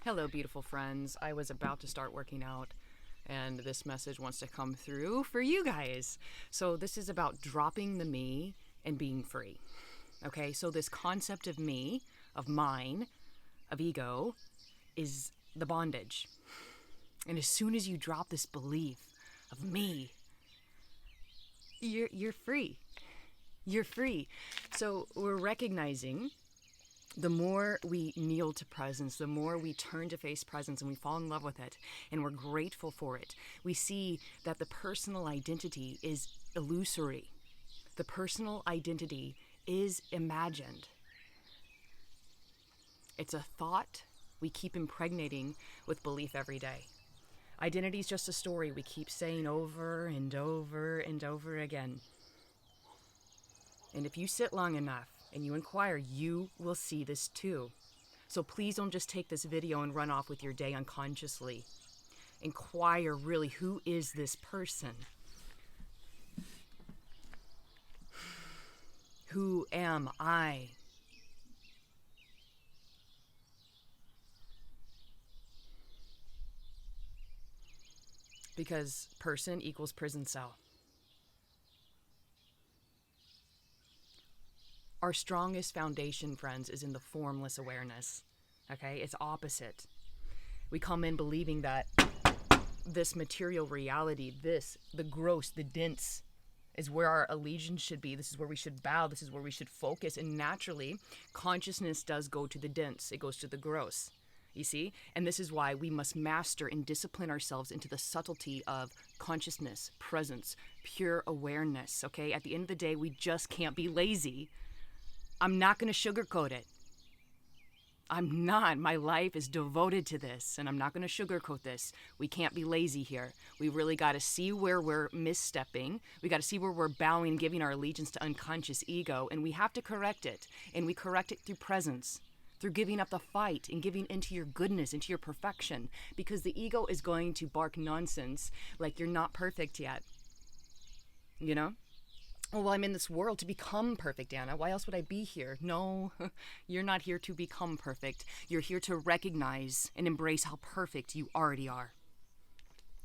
Hello, beautiful friends. I was about to start working out, and this message wants to come through for you guys. So, this is about dropping the me and being free. Okay, so this concept of me, of mine, of ego, is the bondage. And as soon as you drop this belief of me, you're free. You're free. So, we're recognizing the more we kneel to presence, the more we turn to face presence and we fall in love with it and we're grateful for it, we see that the personal identity is illusory. The personal identity is imagined. It's a thought we keep impregnating with belief every day. Identity is just a story we keep saying over and over and over again. And if you sit long enough and you inquire, you will see this too. So please don't just take this video and run off with your day unconsciously. Inquire really, who is this person? Who am I? Because person equals prison cell. Our strongest foundation, friends, is in the formless awareness. Okay? It's opposite. We come in believing that this material reality, the gross, the dense, is where our allegiance should be. This is where we should bow. This is where we should focus. And naturally, consciousness does go to the dense. It goes to the gross. You see? And this is why we must master and discipline ourselves into the subtlety of consciousness, presence, pure awareness. Okay? At the end of the day, we just can't be lazy. I'm not going to sugarcoat it. I'm not. My life is devoted to this, and I'm not going to sugarcoat this. We can't be lazy here. We really got to see where we're misstepping. We got to see where we're bowing, giving our allegiance to unconscious ego, and we have to correct it. And we correct it through presence, through giving up the fight and giving into your goodness, into your perfection, because the ego is going to bark nonsense like you're not perfect yet. You know? Oh, well, I'm in this world to become perfect, Anna. Why else would I be here? No, you're not here to become perfect. You're here to recognize and embrace how perfect you already are.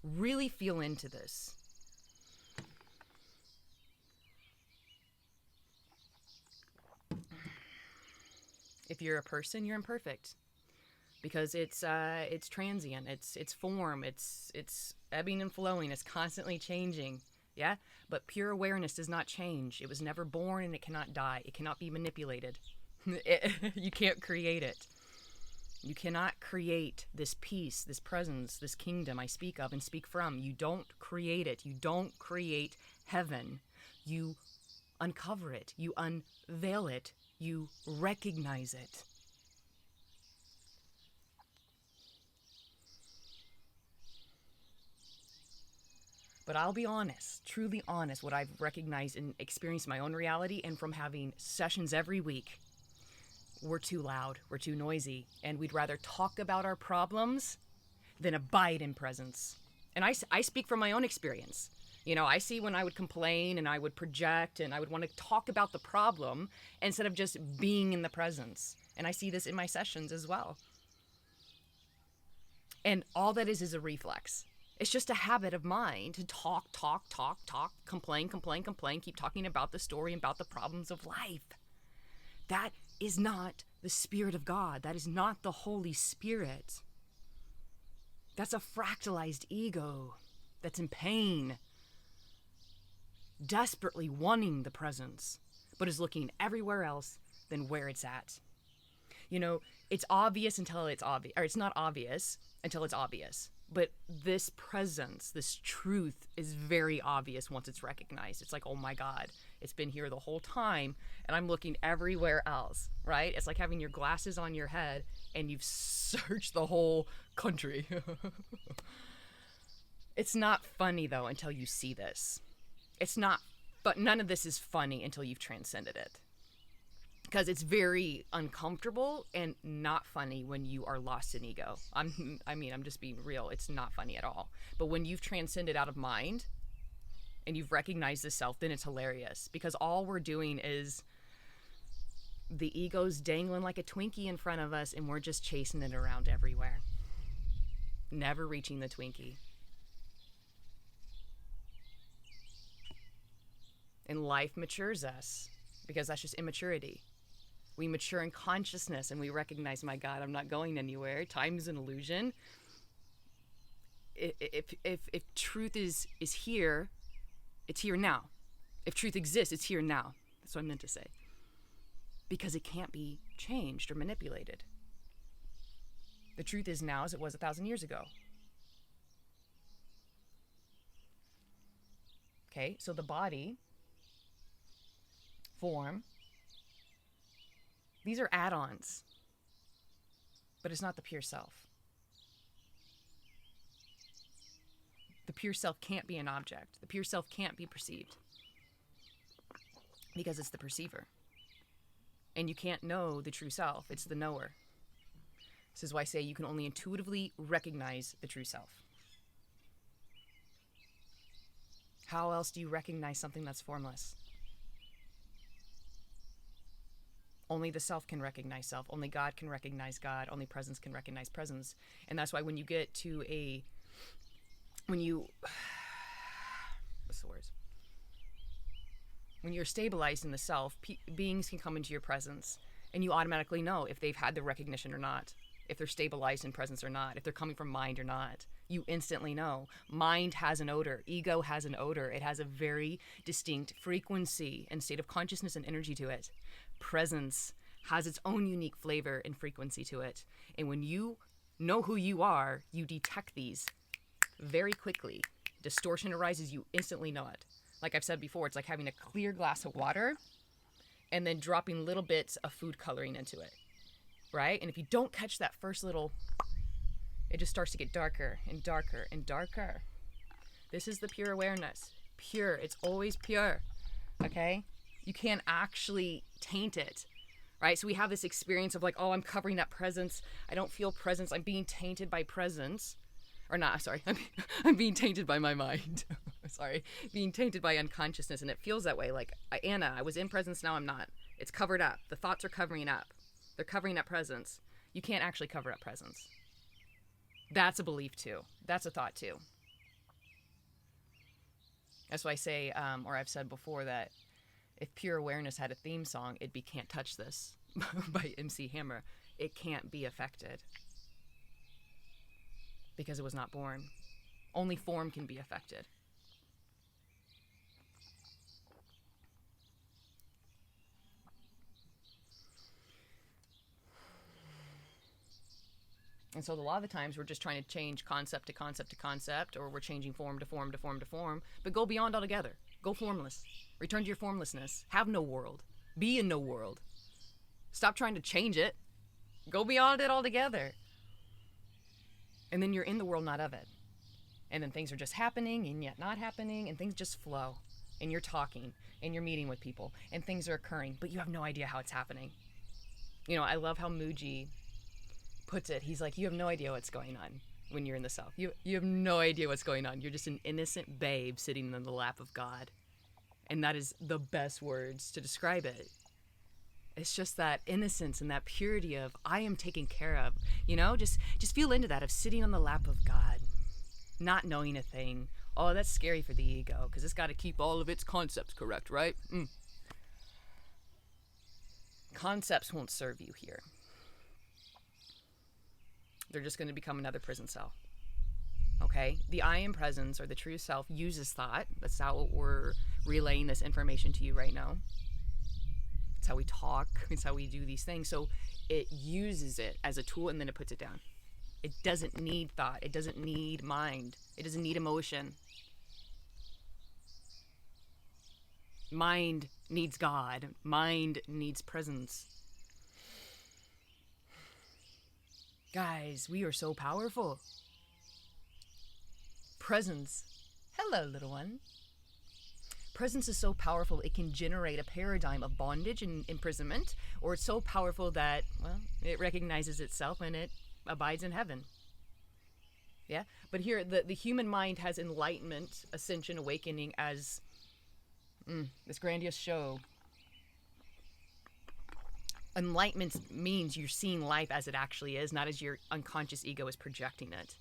Really feel into this. If you're a person, you're imperfect. Because it's transient. It's form. It's ebbing and flowing. It's constantly changing. Yeah? But pure awareness does not change. It was never born and it cannot die. It cannot be manipulated. You can't create it. You cannot create this peace, this presence, this kingdom I speak of and speak from. You don't create it. You don't create heaven. You uncover it. You unveil it. You recognize it. But I'll be honest, truly honest, what I've recognized and experienced in my own reality and from having sessions every week, we're too loud, we're too noisy, and we'd rather talk about our problems than abide in presence. And I speak from my own experience. You know, I see when I would complain and I would project and I would want to talk about the problem instead of just being in the presence. And I see this in my sessions as well. And all that is a reflex. It's just a habit of mine to talk, complain, keep talking about the story and about the problems of life. That is not the Spirit of God. That is not the Holy Spirit. That's a fractalized ego that's in pain, desperately wanting the presence, but is looking everywhere else than where it's at. You know, it's obvious until it's obvious, or it's not obvious until it's obvious. But this presence, this truth is very obvious once it's recognized. It's like, oh my God, it's been here the whole time and I'm looking everywhere else, right? It's like having your glasses on your head and you've searched the whole country. It's not funny though until you see this. It's not, but none of this is funny until you've transcended it. Because it's very uncomfortable and not funny when you are lost in ego. I'm just being real. It's not funny at all. But when you've transcended out of mind and you've recognized the self, then it's hilarious. Because all we're doing is The ego's dangling like a Twinkie in front of us, and we're just chasing it around everywhere, never reaching the Twinkie. And life matures us, because that's just immaturity. We mature in consciousness, and we recognize, my God, I'm not going anywhere. Time is an illusion. If truth is here, it's here now. If truth exists, it's here now. That's what I meant to say. Because it can't be changed or manipulated. The truth is now as it was 1,000 years ago. Okay, so the body, form, these are add-ons, but it's not the pure self. The pure self can't be an object. The pure self can't be perceived, because it's the perceiver. And you can't know the true self. It's the knower. This is why I say you can only intuitively recognize the true self. How else do you recognize something that's formless? Only the self can recognize self. Only God can recognize God. Only presence can recognize presence. And that's why when you get to what's the words? When you're stabilized in the self, beings can come into your presence, and you automatically know if they've had the recognition or not, if they're stabilized in presence or not, if they're coming from mind or not. You instantly know. Mind has an odor. Ego has an odor. It has a very distinct frequency and state of consciousness and energy to it. Presence has its own unique flavor and frequency to it. And when you know who you are, you detect these very quickly. Distortion arises, you instantly know it. Like I've said before, it's like having a clear glass of water and then dropping little bits of food coloring into it, right? And if you don't catch that first little, it just starts to get darker and darker and darker. This is the pure awareness. Pure. It's always pure, okay? You can't actually taint it, right? So we have this experience of like, oh, I'm covering that presence. I don't feel presence. I'm being tainted by presence. Or not, sorry, I'm being tainted by my mind. Sorry, being tainted by unconsciousness. And it feels that way. Like, Anna, I was in presence, now I'm not. It's covered up. The thoughts are covering up. They're covering up presence. You can't actually cover up presence. That's a belief too. That's a thought too. That's why I say, or I've said before, that if Pure Awareness had a theme song, it'd be Can't Touch This by MC Hammer. It can't be affected. Because it was not born. Only form can be affected. And so a lot of the times we're just trying to change concept to concept to concept, or we're changing form to form to form to form, but go beyond altogether. Go formless. Return to your formlessness. Have no world. Be in no world. Stop trying to change it. Go beyond it altogether. And then you're in the world, not of it. And then things are just happening and yet not happening, and things just flow. And you're talking and you're meeting with people and things are occurring, but you have no idea how it's happening. You know, I love how Mooji puts it. He's like, you have no idea what's going on when you're in the self. You have no idea what's going on. You're just an innocent babe sitting in the lap of God. And that is the best words to describe it. It's just that innocence and that purity of, I am taken care of. You know, just feel into that, of sitting on the lap of God, not knowing a thing. Oh, that's scary for the ego, because it's got to keep all of its concepts correct, right? Concepts won't serve you here. They're just going to become another prison cell. Okay? The I am presence, or the true self, uses thought. That's how we're relaying this information to you right now. It's how we talk. It's how we do these things. So it uses it as a tool, and then it puts it down. It doesn't need thought. It doesn't need mind. It doesn't need emotion. Mind needs God. Mind needs presence. Guys, we are so powerful. Presence. Hello, little one. Presence is so powerful, it can generate a paradigm of bondage and imprisonment, or it's so powerful that, well, it recognizes itself and it abides in heaven. Yeah? But here, the human mind has enlightenment, ascension, awakening as this grandiose show. Enlightenment means you're seeing life as it actually is, not as your unconscious ego is projecting it.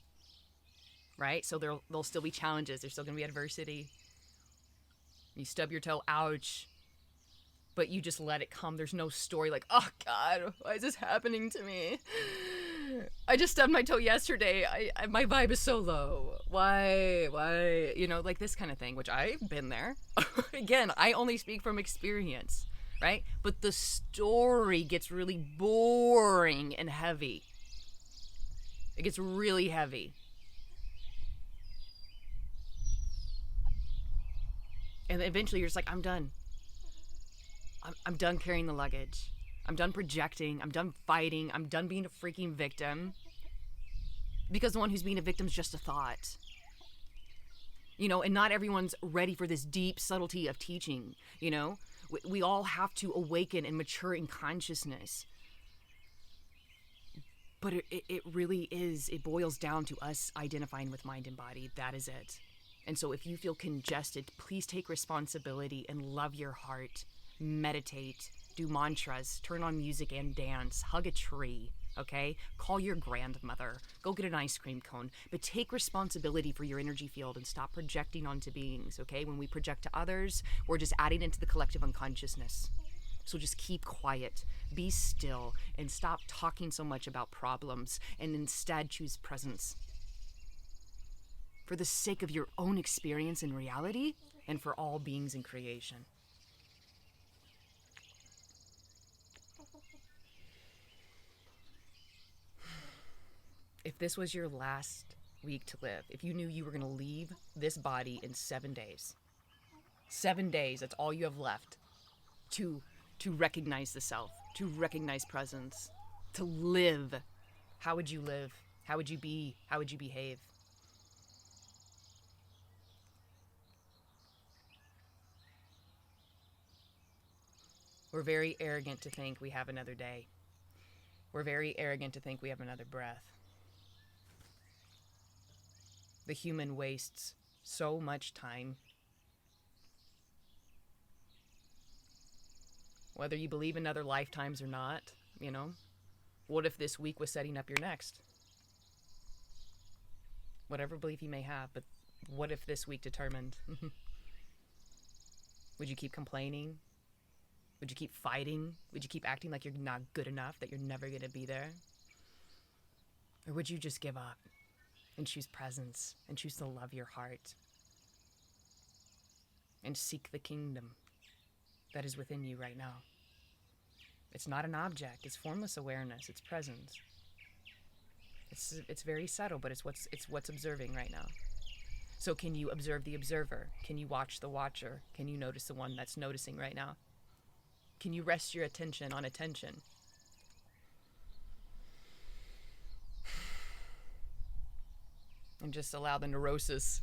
Right? So there'll still be challenges. There's still going to be adversity. You stub your toe, ouch. But you just let it come. There's no story like, oh God, why is this happening to me? I just stubbed my toe yesterday. My vibe is so low. Why? You know, like this kind of thing, which I've been there. Again, I only speak from experience, right? But the story gets really boring and heavy. It gets really heavy. And eventually you're just like, I'm done. I'm done carrying the luggage. I'm done projecting. I'm done fighting. I'm done being a freaking victim. Because the one who's being a victim is just a thought. You know, and not everyone's ready for this deep subtlety of teaching, you know? We all have to awaken and mature in consciousness. But it really is, it boils down to us identifying with mind and body. That is it. And so if you feel congested, please take responsibility and love your heart. Meditate, do mantras, turn on music and dance, hug a tree, okay? Call your grandmother, go get an ice cream cone, but take responsibility for your energy field and stop projecting onto beings, okay? When we project to others, we're just adding into the collective unconsciousness. So just keep quiet, be still, and stop talking so much about problems, and instead choose presence. For the sake of your own experience in reality, and for all beings in creation. If this was your last week to live, if you knew you were going to leave this body in 7 days, 7 days, that's all you have left to recognize the self, to recognize presence, to live, how would you live? How would you be? How would you behave? We're very arrogant to think we have another day. We're very arrogant to think we have another breath. The human wastes so much time. Whether you believe in other lifetimes or not, you know, what if this week was setting up your next? Whatever belief you may have, but what if this week determined? Would you keep complaining? Would you keep fighting? Would you keep acting like you're not good enough, that you're never going to be there? Or would you just give up and choose presence and choose to love your heart and seek the kingdom that is within you right now? It's not an object. It's formless awareness. It's presence. It's very subtle, but it's what's observing right now. So can you observe the observer? Can you watch the watcher? Can you notice the one that's noticing right now? Can you rest your attention on attention? And just allow the neurosis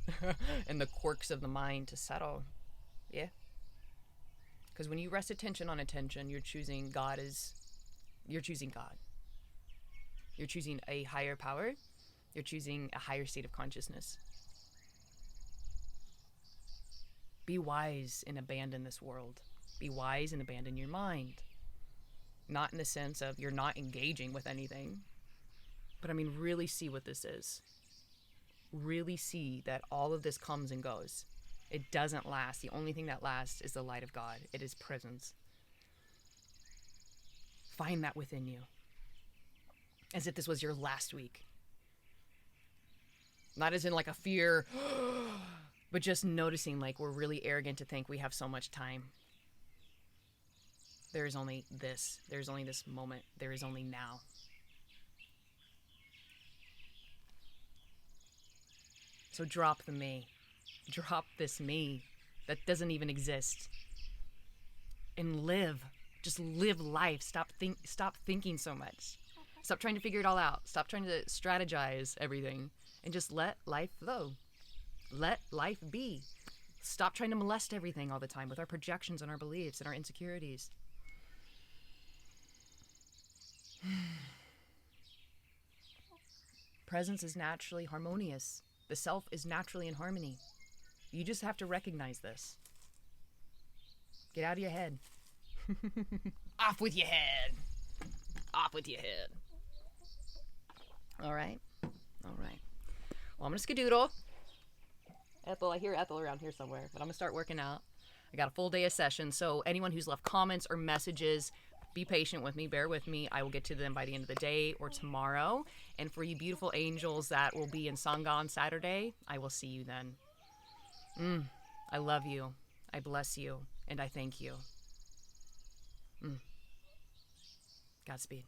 and the quirks of the mind to settle. Yeah. Because when you rest attention on attention, you're choosing God. You're choosing a higher power. You're choosing a higher state of consciousness. Be wise and abandon this world. Be wise and abandon your mind. Not in the sense of you're not engaging with anything, but I mean, really see what this is. Really see that all of this comes and goes. It doesn't last. The only thing that lasts is the light of God. It is presence. Find that within you. As if this was your last week. Not as in like a fear, but just noticing like we're really arrogant to think we have so much time. There is only this. There is only this moment. There is only now. So drop the me. Drop this me that doesn't even exist. And live. Just live life. Stop thinking so much. Stop trying to figure it all out. Stop trying to strategize everything. And just let life flow. Let life be. Stop trying to molest everything all the time with our projections and our beliefs and our insecurities. Presence is naturally harmonious. The self is naturally in harmony. You just have to recognize this. Get out of your head. Off with your head. off with your head. All right. All right. Well, I'm going to skedoodle. Ethel, I hear Ethel around here somewhere, but I'm going to start working out. I got a full day of sessions, so anyone who's left comments or messages, be patient with me, bear with me. I will get to them by the end of the day or tomorrow. And for you beautiful angels that will be in Sangha on Saturday, I will see you then. I love you. I bless you. And I thank you. Godspeed.